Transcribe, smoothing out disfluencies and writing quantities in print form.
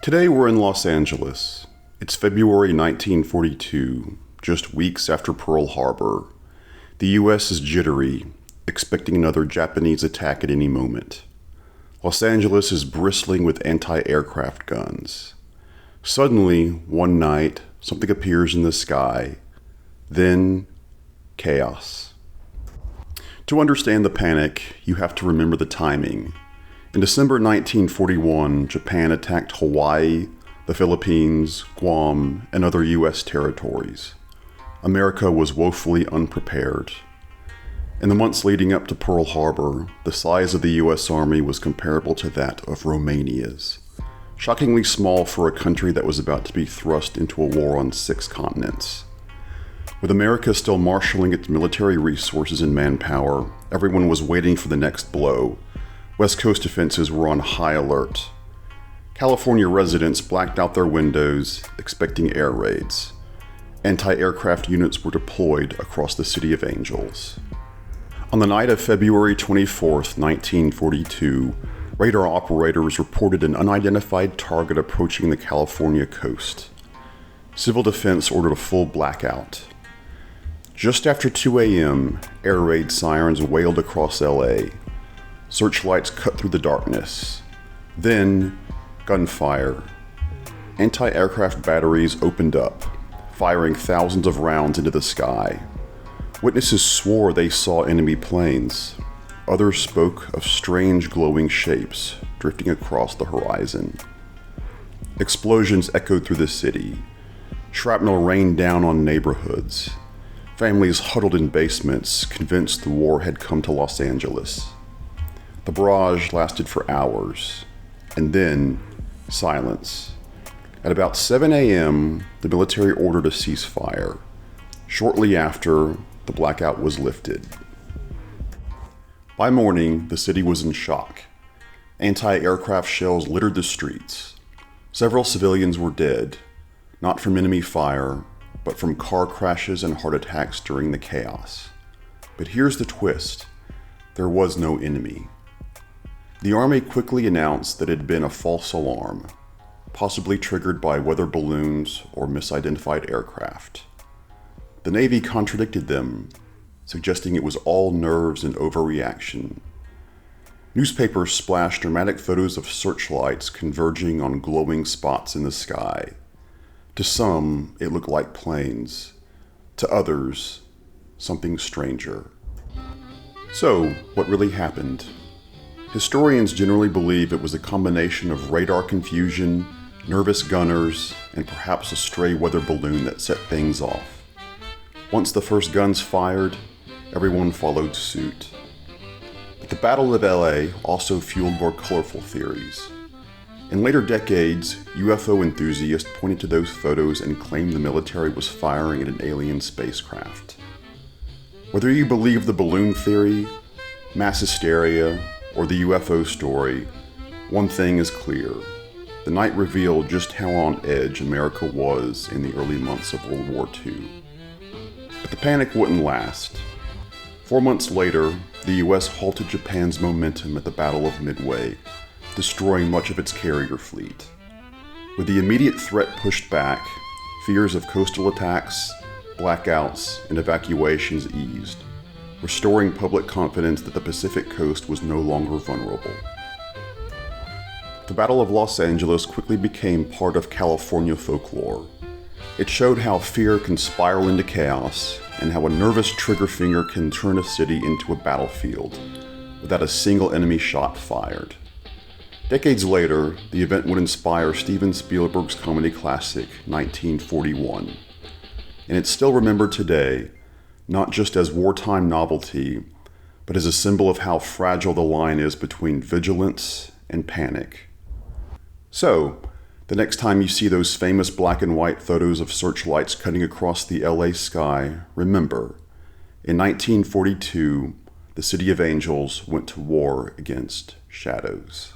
Today we're in Los Angeles. It's February 1942, just weeks after Pearl Harbor. The U.S. is jittery, expecting another Japanese attack at any moment. Los Angeles is bristling with anti-aircraft guns. Suddenly, one night, something appears in the sky. Then, chaos. To understand the panic, you have to remember the timing. In December 1941, Japan attacked Hawaii, the Philippines, Guam, and other U.S. territories. America was woefully unprepared. In the months leading up to Pearl Harbor, the size of the U.S. Army was comparable to that of Romania's. Shockingly small for a country that was about to be thrust into a war on 6 continents. With America still marshaling its military resources and manpower, everyone was waiting for the next blow. West Coast defenses were on high alert. California residents blacked out their windows, expecting air raids. Anti-aircraft units were deployed across the City of Angels. On the night of February 24, 1942, radar operators reported an unidentified target approaching the California coast. Civil defense ordered a full blackout. Just after 2 a.m., air raid sirens wailed across LA. Searchlights cut through the darkness. Then, gunfire. Anti-aircraft batteries opened up, firing thousands of rounds into the sky. Witnesses swore they saw enemy planes. Others spoke of strange glowing shapes drifting across the horizon. Explosions echoed through the city. Shrapnel rained down on neighborhoods. Families huddled in basements, convinced the war had come to Los Angeles. The barrage lasted for hours, and then silence. At about 7 a.m., the military ordered a ceasefire. Shortly after, the blackout was lifted. By morning, the city was in shock. Anti-aircraft shells littered the streets. Several civilians were dead, not from enemy fire, but from car crashes and heart attacks during the chaos. But here's the twist. There was no enemy. The Army quickly announced that it had been a false alarm, possibly triggered by weather balloons or misidentified aircraft. The Navy contradicted them, suggesting it was all nerves and overreaction. Newspapers splashed dramatic photos of searchlights converging on glowing spots in the sky. To some, it looked like planes. To others, something stranger. So, what really happened? Historians generally believe it was a combination of radar confusion, nervous gunners, and perhaps a stray weather balloon that set things off. Once the first guns fired, everyone followed suit. But the Battle of LA also fueled more colorful theories. In later decades, UFO enthusiasts pointed to those photos and claimed the military was firing at an alien spacecraft. Whether you believe the balloon theory, mass hysteria, or the UFO story, one thing is clear. The night revealed just how on edge America was in the early months of World War II. But the panic wouldn't last. 4 months later, the US halted Japan's momentum at the Battle of Midway, destroying much of its carrier fleet. With the immediate threat pushed back, fears of coastal attacks, blackouts, and evacuations eased, restoring public confidence that the Pacific coast was no longer vulnerable. The Battle of Los Angeles quickly became part of California folklore. It showed how fear can spiral into chaos and how a nervous trigger finger can turn a city into a battlefield without a single enemy shot fired. Decades later, the event would inspire Steven Spielberg's comedy classic, 1941. And it's still remembered today, not just as wartime novelty, but as a symbol of how fragile the line is between vigilance and panic. So, the next time you see those famous black and white photos of searchlights cutting across the LA sky, remember, in 1942, the City of Angels went to war against shadows.